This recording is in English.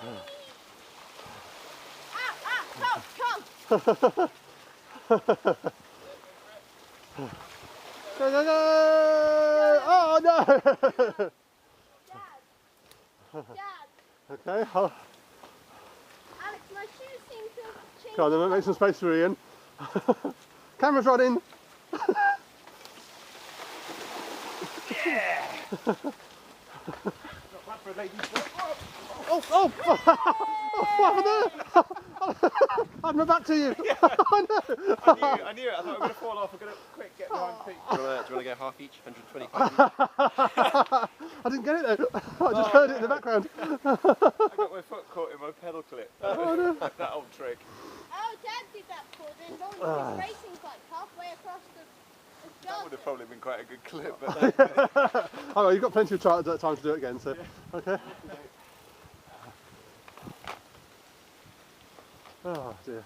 Come! Go, go, go! Oh no! Dad! Okay. Alex, my shoes seem to have changed. Go on, then make some space for Ian. Camera's running. Yeah! Not bad for a lady's foot. Oh, oh! What happened there? I'm back to you. Yeah. I knew it. I thought I was going to fall off. I'm going to quick get behind Pete. Do you want to go half each? 125 each? I didn't get it though. I just heard it in the background. I got my foot caught in my pedal clip. That old trick. Oh, Dad did that before. Then Lauren was racing like halfway across the That garden. would have probably been quite a good clip. But Oh, well, you've got plenty of time to do it again, so okay. Oh dear.